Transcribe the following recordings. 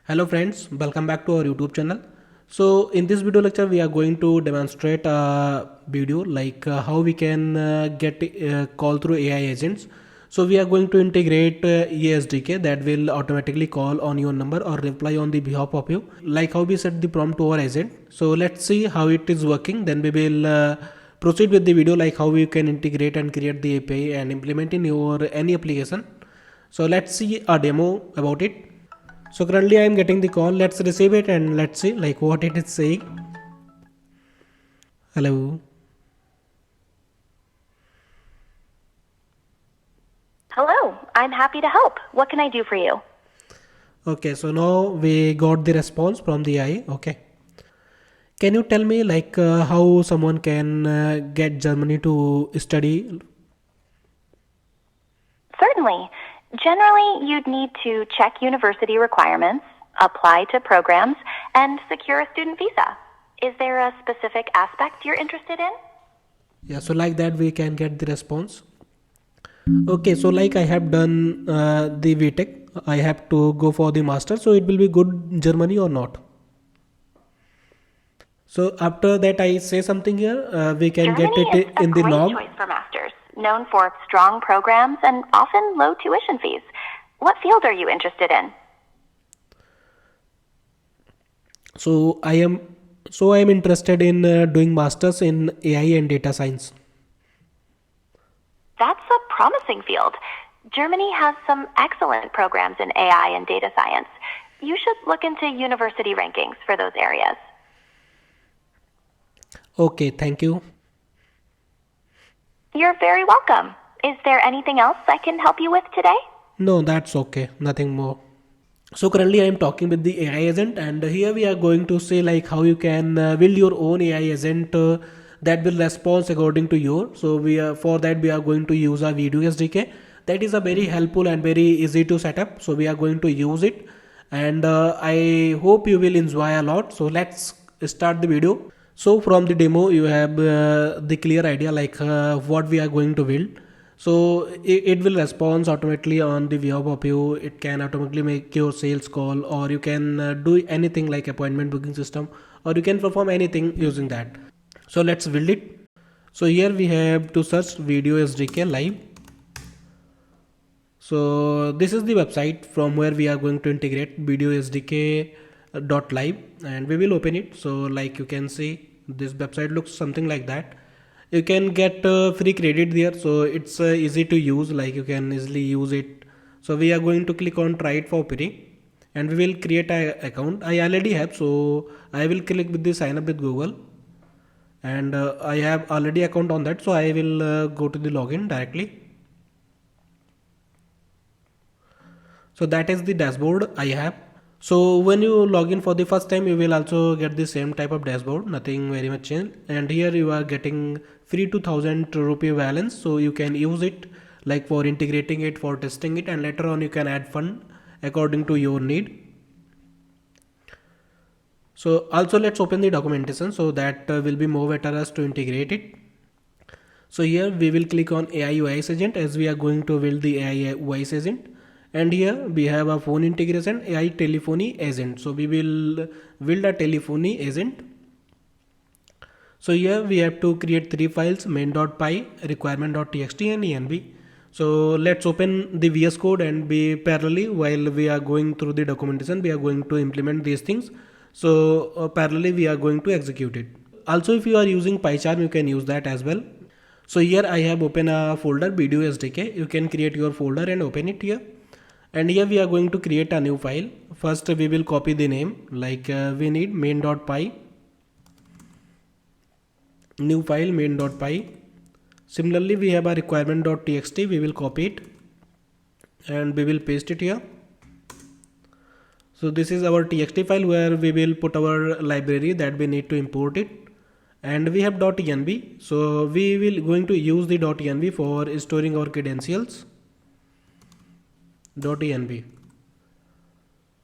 Hello friends, welcome back to our YouTube channel. So in this video lecture we are going to demonstrate a video like how we can get call through AI agents. So we are going to integrate ESDK that will automatically call on your number or reply on the behalf of you, like how we set the prompt to our agent. So let's see how it is working, then we will proceed with the video like how we can integrate and create the API and implement in your any application. So let's see a demo about it. So currently I am getting the call. Let's receive it and let's see like what it is saying. Hello. Hello, I'm happy to help. What can I do for you? Okay, so now we got the response from the AI. Okay. Can you tell me like how someone can get Germany to study? Certainly. Generally, you'd need to check university requirements, apply to programs, and secure a student visa. Is there a specific aspect you're interested in? Yeah, so like that we can get the response. Okay, so like I have done the VTech. I have to go for the master. So it will be good Germany or not? So after that I say something here, we can Germany get is it a in the great log. choice for masters, known for strong programs and often low tuition fees. What field are you interested in? So I am interested in doing masters in AI and data science. That's a promising field. Germany has some excellent programs in AI and data science. You should look into university rankings for those areas. Okay, thank you. You're very welcome. Is there anything else I can help you with today? No, that's okay. Nothing more. So currently I am talking with the AI agent, and here we are going to say like how you can build your own AI agent that will respond according to your. So for that we are going to use a video SDK. That is a very helpful and very easy to set up. So we are going to use it, and I hope you will enjoy a lot. So let's start the video. So from the demo you have the clear idea like what we are going to build. So it will respond automatically on the behalf of you. It can automatically make your sales call, or you can do anything like appointment booking system, or you can perform anything using that. So let's build it. So here we have to search video SDK live. So this is the website from where we are going to integrate video SDK live, and we will open it. So like you can see, this website looks something like that. You can get free credit there, so it's easy to use, like you can easily use it. So we are going to click on try it for free, and we will create an account. I already have, so I will click with the sign up with Google, and I have already account on that, so I will go to the login directly. So that is the dashboard I have. So when you log in for the first time, you will also get the same type of dashboard, nothing very much changed. And here you are getting free 2000 rupee balance, so you can use it like for integrating it, for testing it, and later on you can add fund according to your need. So also let's open the documentation, so that will be more better us to integrate it. So here we will click on AI voice agent, as we are going to build the AI voice agent. And here we have a phone integration AI telephony agent. So we will build a telephony agent. So here we have to create three files: main.py, requirement.txt, and env. So let's open the VS Code, and be parallelly while we are going through the documentation, we are going to implement these things. So parallelly we are going to execute it. Also, if you are using PyCharm, you can use that as well. So here I have opened a folder video SDK. You can create your folder and open it here. And here we are going to create a new file. First we will copy the name, like we need main.py, new file main.py. Similarly we have a requirement.txt. We will copy it and we will paste it here. So this is our txt file where we will put our library that we need to import it. And we have .env, so we will going to use the .env for storing our credentials. .env.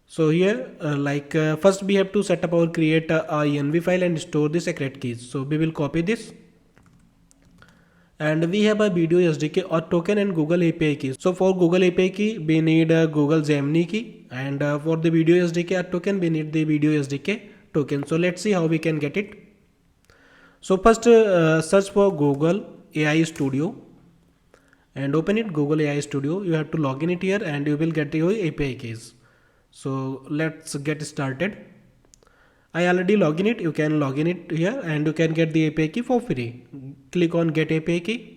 So here first we have to set up our create a env file and store the secret keys. So we will copy this, and we have a video SDK or token and Google API key. So for Google API key we need a Google Gemini key, and for the video SDK token we need the video SDK token. So let's see how we can get it. So first search for Google AI Studio and open it, Google AI Studio. You have to log in it here and you will get your API keys. So let's get started. I already log in it. You can log in it here and you can get the API key for free. Click on get API key.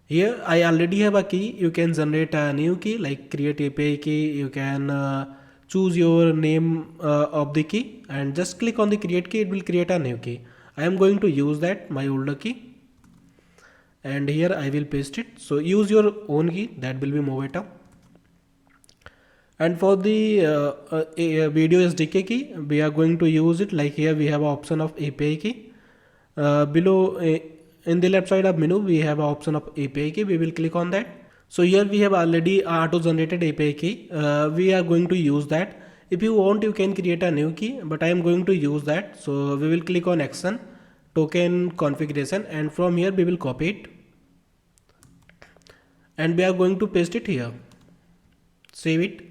Here I already have a key. You can generate a new key, like create API key. You can choose your name of the key and just click on the create key. It will create a new key. I am going to use that, my older key, and here I will paste it. So use your own key, that will be more better. And for the video SDK key, we are going to use it like here we have an option of API key. Below in the left side of menu we have an option of API key. We will click on that. So here we have already auto generated API key. We are going to use that. If you want you can create a new key, but I am going to use that. So we will click on action, token configuration, and from here we will copy it and we are going to paste it here. Save it.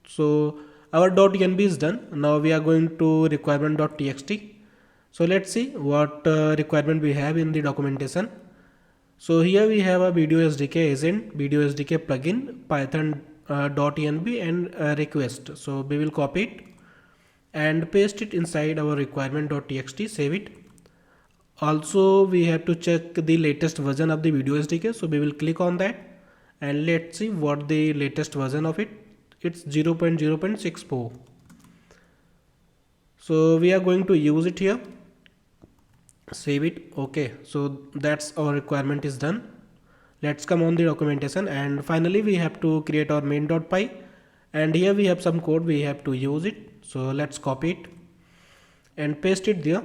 So our .env is done. Now we are going to requirement.txt. So let's see what requirement we have in the documentation. So here we have a video SDK agent, video SDK plugin, Python .env and request. So we will copy it and paste it inside our requirement.txt. Save it. Also we have to check the latest version of the video SDK. So we will click on that and let's see what the latest version of it. It's 0.0.64. So we are going to use it here. Save it. Okay, so that's our requirement is done. Let's come on the documentation and finally we have to create our main.py and here we have some code, we have to use it. So let's copy it and paste it there.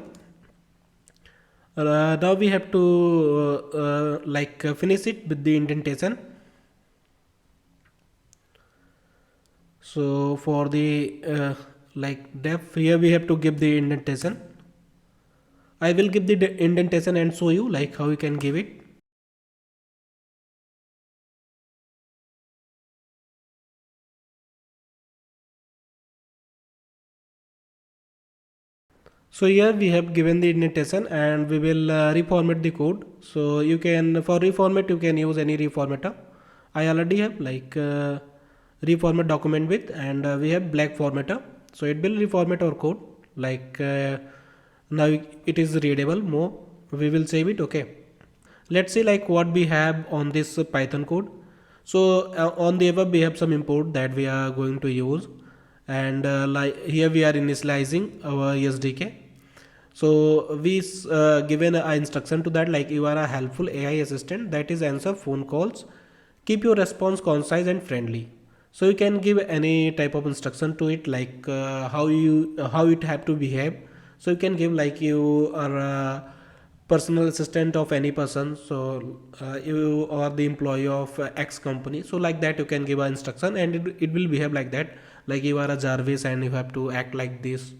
Now we have to finish it with the indentation. So for the def, here we have to give the indentation. I will give the indentation and show you like how you can give it. So here we have given the indentation and we will reformat the code. So you can, for reformat you can use any reformatter. I already have reformat document with and we have black formatter. So it will reformat our code now it is readable more. We will save it. Okay, let's see like what we have on this Python code. So on the above we have some import that we are going to use and here we are initializing our SDK. So we given an instruction to that like you are a helpful AI assistant that is answer phone calls, keep your response concise and friendly. So you can give any type of instruction to it like how it have to behave. So you can give like you are a personal assistant of any person, so you are the employee of X company, so like that you can give an instruction and it will behave like that, like you are a Jarvis and you have to act like this.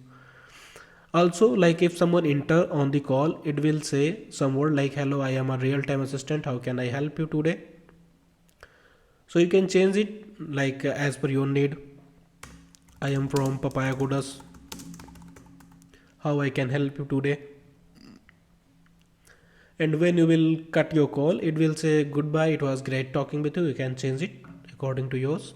Also like if someone enter on the call, it will say some word like hello, I am a real-time assistant, how can I help you today. So you can change it like as per your need. I am from Papaya Godas, how I can help you today. And when you will cut your call, it will say goodbye, it was great talking with you. You can change it according to yours.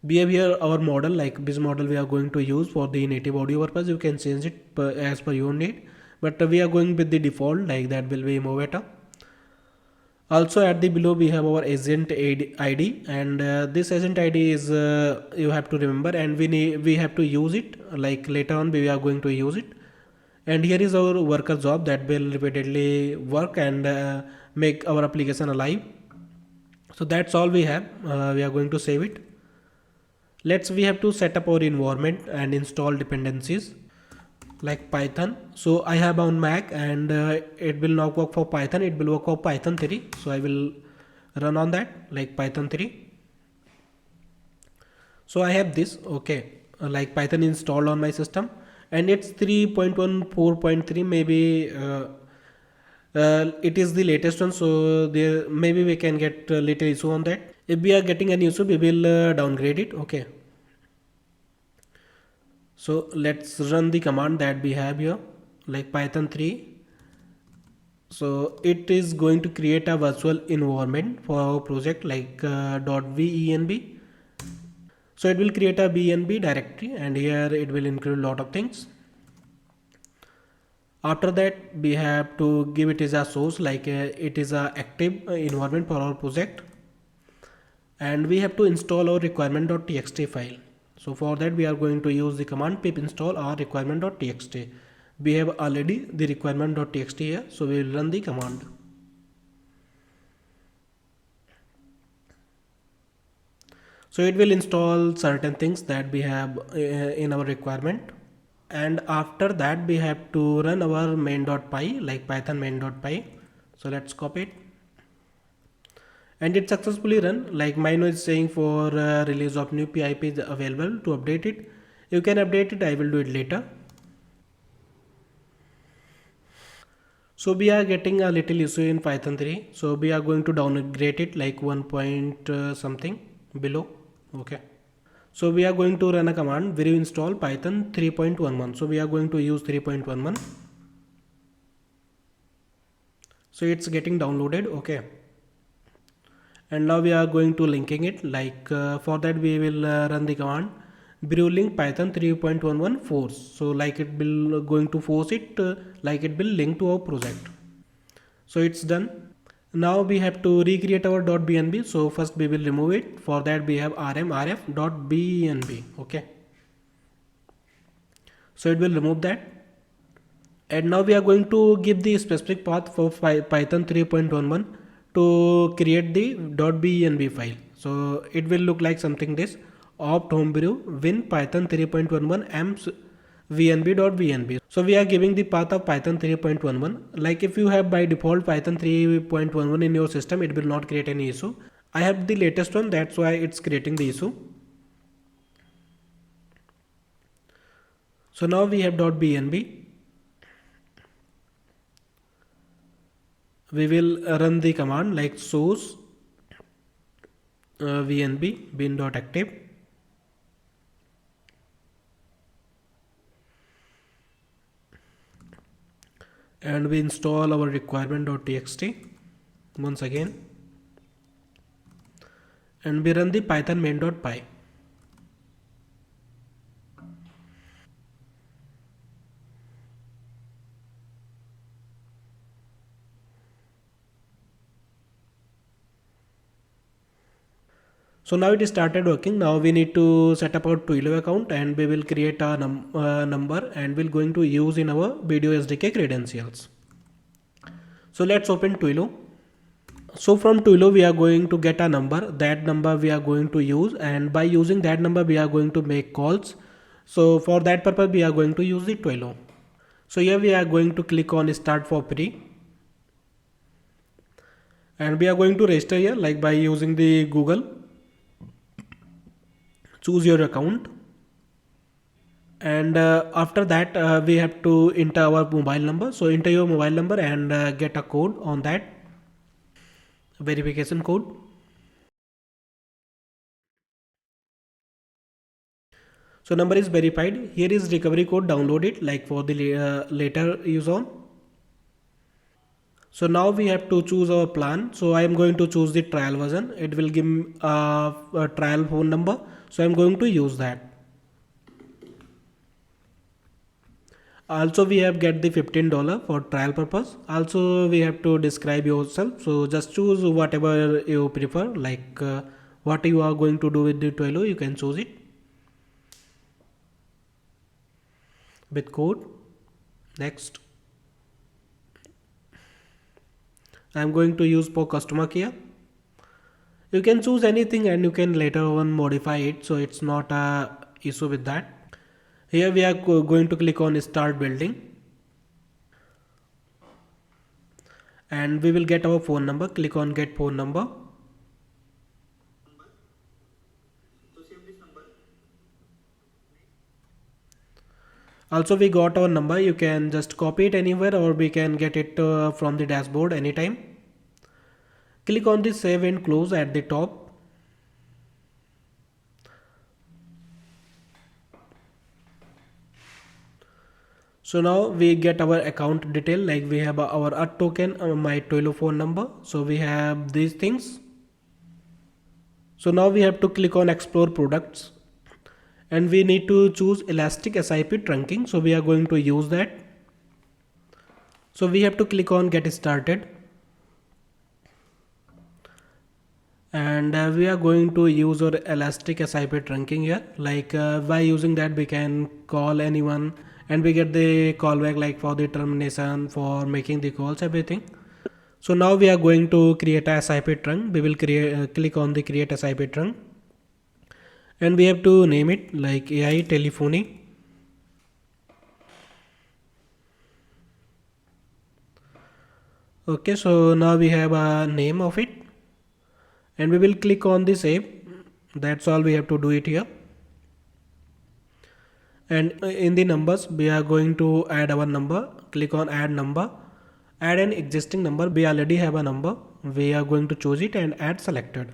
We have here our model, like this model we are going to use for the native audio purpose. You can change it as per your need, but we are going with the default, like that will be more better. Also at the below we have our agent ID and this agent ID is you have to remember and we have to use it, like later on we are going to use it. And here is our worker job that will repeatedly work and make our application alive. So that's all we have. We are going to save it. We have to set up our environment and install dependencies like Python. So I have on Mac and it will not work for Python, it will work for Python 3. So I will run on that like Python 3. So I have this, okay, like Python installed on my system and it's 3.14.3 maybe it is the latest one, so there maybe we can get a little issue on that. If we are getting any issue, we will downgrade it. Okay, so let's run the command that we have here, like python 3. So it is going to create a virtual environment for our project, like .venb. So it will create a bnb directory, and here it will include a lot of things. After that, we have to give it as a source, like it is a active environment for our project, and we have to install our requirement.txt file. So for that, we are going to use the command pip install our requirement.txt. We have already the requirement.txt here, so we will run the command. So it will install certain things that we have in our requirement, and after that we have to run our main.py, like python main.py. So let's copy it, and it successfully run. Like mine is saying for release of new PIP is available to update it. You can update it, I will do it later. So we are getting a little issue in python 3, so we are going to downgrade it like 1 point something below. Okay, so we are going to run a command where you install python 3.11. so we are going to use 3.11. so it's getting downloaded. Okay, and now we are going to linking it, like for that we will run the command brew link python 3.11 force. So like it will going to force it, like it will link to our project. So it's done. Now we have to recreate our .bnb. so first we will remove it. For that we have rmrf.bnb. okay, so it will remove that, and now we are going to give the specific path for python 3.11 to create the .bnb file. So it will look like something this: opt homebrew win python 3.11 amps vnb.vnb. so we are giving the path of python 3.11. like if you have by default python 3.11 in your system, it will not create any issue. I have the latest one, that's why it's creating the issue. So now we have .bnb. we will run the command like source vnb bin.active, and we install our requirement.txt once again, and we run the python main.py. So now it started working. Now we need to set up our Twilio account, and we will create a number, and we're going to use in our VideoSDK credentials. So let's open Twilio. So from Twilio we are going to get a number. That number we are going to use, and by using that number we are going to make calls. So for that purpose we are going to use the Twilio. So here we are going to click on start for free, and we are going to register here, like by using the Google. Choose your account, and after that we have to enter our mobile number. So enter your mobile number and get a code on that, verification code. So number is verified. Here is recovery code, download it, like for the later use on. So now we have to choose our plan. So I am going to choose the trial version. It will give a trial phone number, so I am going to use that. Also we have get the $15 for trial purpose. Also we have to describe yourself, so just choose whatever you prefer, like what you are going to do with the Twilio, you can choose it with code. Next, I am going to use for customer care. You can choose anything, and you can later on modify it, so it's not a issue with that. Here we are going to click on start building, and we will get our phone number. Click on get phone number. Also we got our number. You can just copy it anywhere, or we can get it from the dashboard anytime. Click on the save and close at the top. So now we get our account detail, like we have our token, my Twilio phone number. So we have these things. So now we have to click on explore products, and we need to choose elastic SIP trunking. So we are going to use that. So we have to click on get started, and we are going to use our elastic SIP trunking here. Like by using that we can call anyone and we get the callback, like for the termination, for making the calls, everything. So now we are going to create a SIP trunk. We will click on the create SIP trunk, and we have to name it like AI Telephony. Okay, so now we have a name of it, and we will click on the save. That's all we have to do it here. And in the numbers we are going to add our number. Click on add number, add an existing number. We already have a number, we are going to choose it and add selected.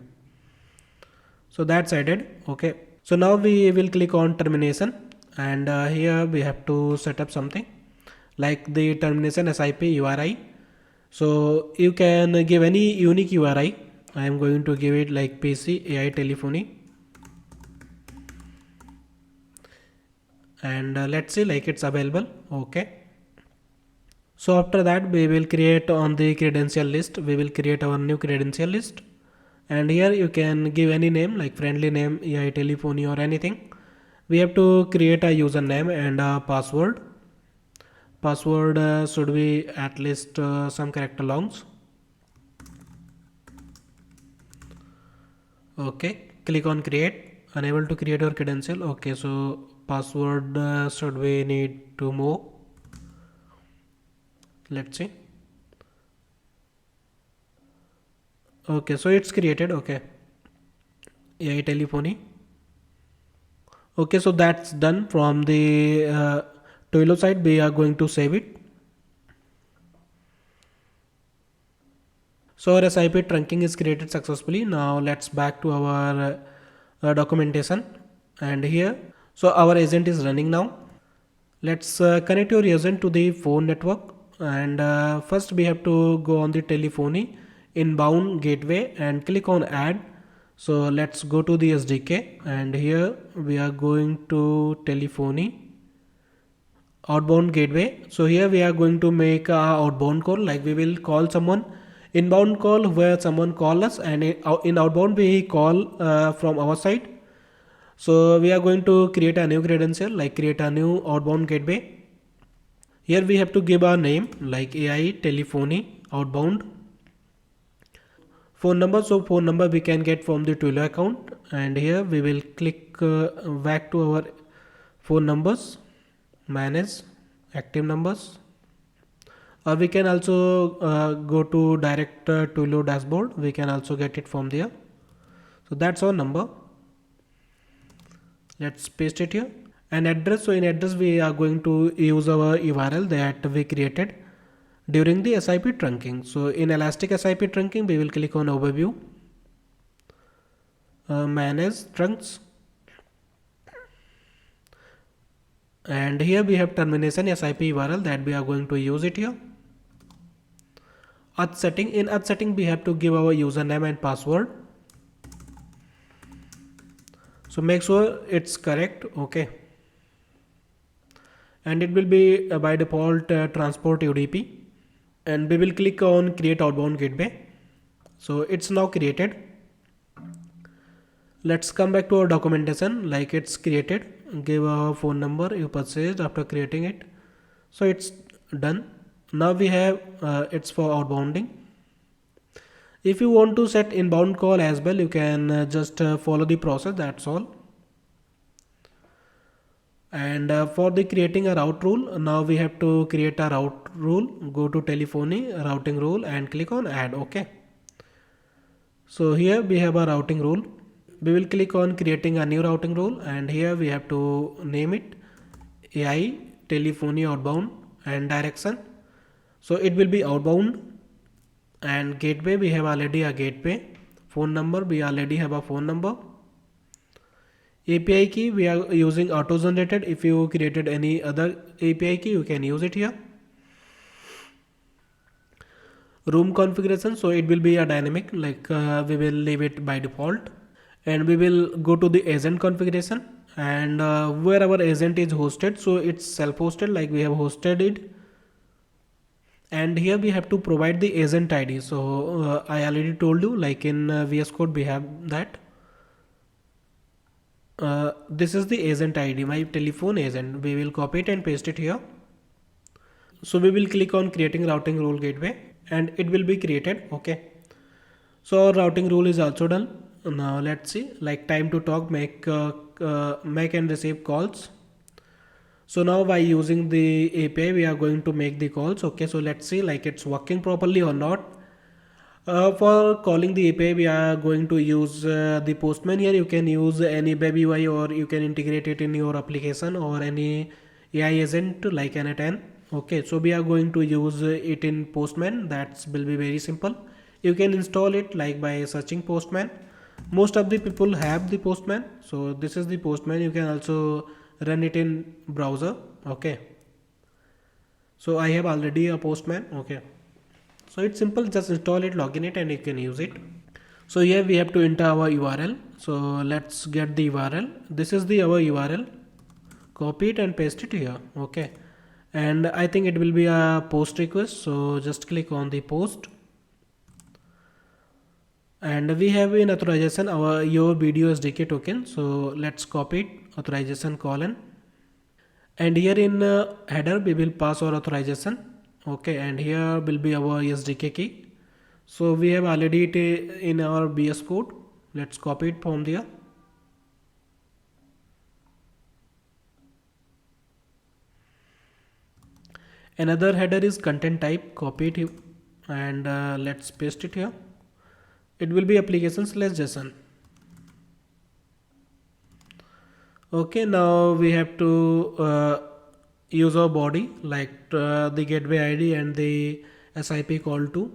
So that's added. Okay, so now we will click on termination, and here we have to set up something like the termination SIP URI. So you can give any unique URI. I am going to give it like PC AI Telephony, and let's see, like it's available. Okay, so after that we will create on the credential list, we will create our new credential list, and here you can give any name like friendly name, AI Telephony or anything. We have to create a username and a password. Password should be at least some character longs. Okay, click on create. Unable to create your credential. Okay, so password should we need to move. Let's see. Okay, so it's created. Okay, AI Telephony. Okay, so that's done. From the Twilio side we are going to save it. So our SIP trunking is created successfully. Now let's back to our documentation, and here, so our agent is running now. Let's connect your agent to the phone network, and first we have to go on the telephony inbound gateway and click on add. So let's go to the SDK, and here we are going to telephony outbound gateway. So here we are going to make a outbound call, like we will call someone. Inbound call where someone call us, and in outbound we call from our side. So we are going to create a new credential, like create a new outbound gateway. Here we have to give our name like AI Telephony outbound. Phone number, so phone number we can get from the Twilio account, and here we will click back to our phone numbers, manage active numbers, or we can also go to direct Twilio dashboard. We can also get it from there. So that's our number. Let's paste it here. And address, so in address we are going to use our URL that we created during the SIP trunking. So in elastic SIP trunking we will click on overview, manage trunks, and here we have termination SIP URL that we are going to use it here. Auth setting, in auth setting we have to give our username and password. So make sure it's correct. Okay, and it will be by default transport UDP, and we will click on create outbound gateway. So it's now created. Let's come back to our documentation, like it's created. Give a phone number you purchased after creating it. So it's done. Now we have it's for outbounding. If you want to set inbound call as well, you can just follow the process, that's all. And for the creating a route rule, now we have to create a route rule. Go to telephony routing rule and click on add. Okay, so here we have a routing rule. We will click on creating a new routing rule, and here we have to name it AI Telephony outbound, and direction, so it will be outbound. And gateway, we have already a gateway. Phone number, we already have a phone number. API key we are using auto generated. If you created any other API key, you can use it here. Room configuration, so it will be a dynamic, like we will leave it by default. And we will go to the agent configuration, and where our agent is hosted, so it's self-hosted, like we have hosted it. And here we have to provide the agent ID. So I already told you, like in VS Code we have that. This is the agent ID, my telephone agent. We will copy it and paste it here. So we will click on creating routing rule gateway, and it will be created. Okay, so our routing rule is also done. Now let's see, like time to talk, make and receive calls. So now by using the API we are going to make the calls. Okay, so let's see like it's working properly or not. For calling the API we are going to use the Postman. Here you can use any web UI, or you can integrate it in your application, or any AI agent like N10. Okay, so we are going to use it in Postman. That will be very simple. You can install it like by searching Postman. Most of the people have the Postman, so this is the Postman. You can also run it in browser. Okay, so I have already a Postman. Okay, so it's simple, just install it, login it, and you can use it. So here we have to enter our URL. So let's get the URL. This is the our URL. Copy it and paste it here. Okay, and I think it will be a post request, so just click on the post. And we have in authorization our your VideoSDK token, so let's copy it, authorization colon, and here in header we will pass our authorization. Okay, and here will be our SDK key. So we have already it in our VS Code. Let's copy it from there. Another header is content type, copy it, and let's paste it here. It will be application/JSON. Okay, now we have to use our body, like the gateway ID and the SIP call to.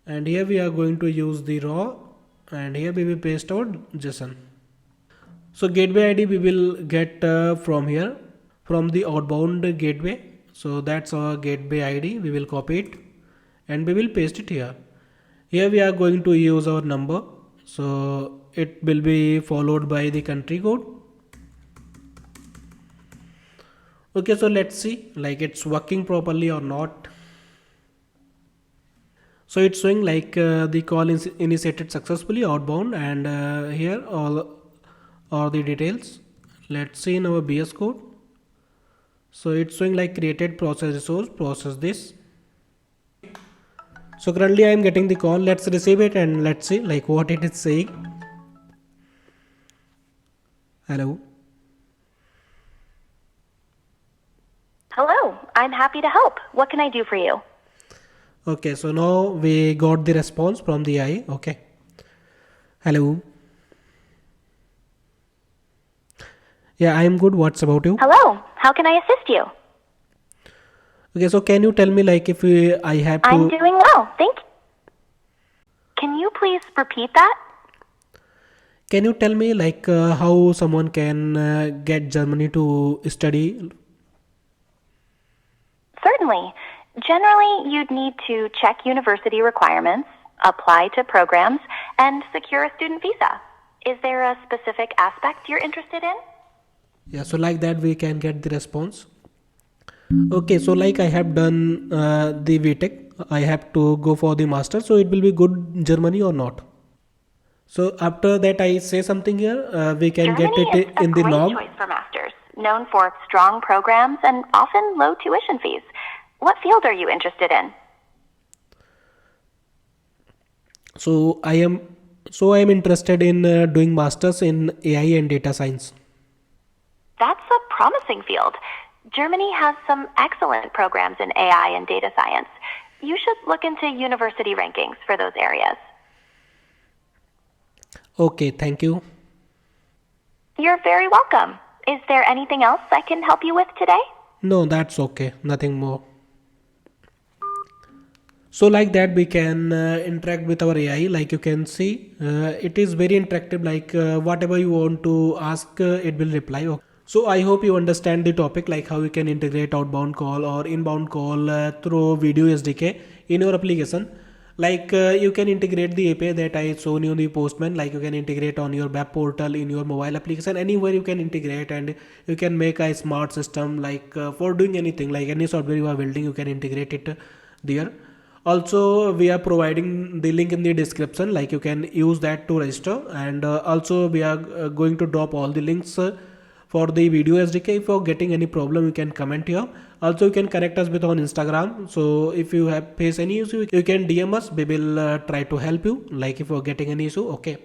And here we are going to use the raw, and here we will paste our JSON. So gateway ID we will get from here, from the outbound gateway. So that's our gateway ID. We will copy it and we will paste it here. Here we are going to use our number, so it will be followed by the country code. Okay, so let's see like it's working properly or not. So it's showing like the call is initiated successfully outbound, and here all the details. Let's see in our VS Code. So it's showing like created process resource, process this. So currently I am getting the call. Let's receive it and let's see like what it is saying. Hello. Hello, I'm happy to help. What can I do for you? Okay, so now we got the response from the AI. Okay. Hello. Yeah, I am good. What's about you? Hello, how can I assist you? Okay, so can you tell me like if I have to... I'm doing well, thank you. Can you please repeat that? Can you tell me like how someone can get Germany to study? Certainly. Generally, you'd need to check university requirements, apply to programs, and secure a student visa. Is there a specific aspect you're interested in? Yeah, so like that we can get the response. Okay, so like I have done the VTech, I have to go for the master, so it will be good in Germany or not? So after that I say something here, we can Germany get it in the is a log. great choice for masters, known for its strong programs and often low tuition fees. What field are you interested in? So I am interested in doing masters in AI and data science. That's a promising field. Germany has some excellent programs in AI and data science. You should look into university rankings for those areas. Okay, thank you. You're very welcome. Is there anything else I can help you with today? No, that's okay, nothing more. So like that we can interact with our AI. Like you can see, it is very interactive, like whatever you want to ask, it will reply. Okay. So I hope you understand the topic, like how you can integrate outbound call or inbound call through video SDK in your application. Like you can integrate the API that I shown you in the Postman. Like you can integrate on your web portal, in your mobile application, anywhere you can integrate, and you can make a smart system, like for doing anything, like any software you are building, you can integrate it there. Also we are providing the link in the description, like you can use that to register. And also we are going to drop all the links for the video SDK. If you're getting any problem, you can comment here. Also you can connect us with on Instagram. So if you have face any issue, you can DM us. We will try to help you, like if you're getting any issue. Okay,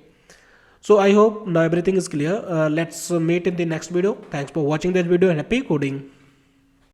so I hope now everything is clear. Let's meet in the next video. Thanks for watching this video and happy coding.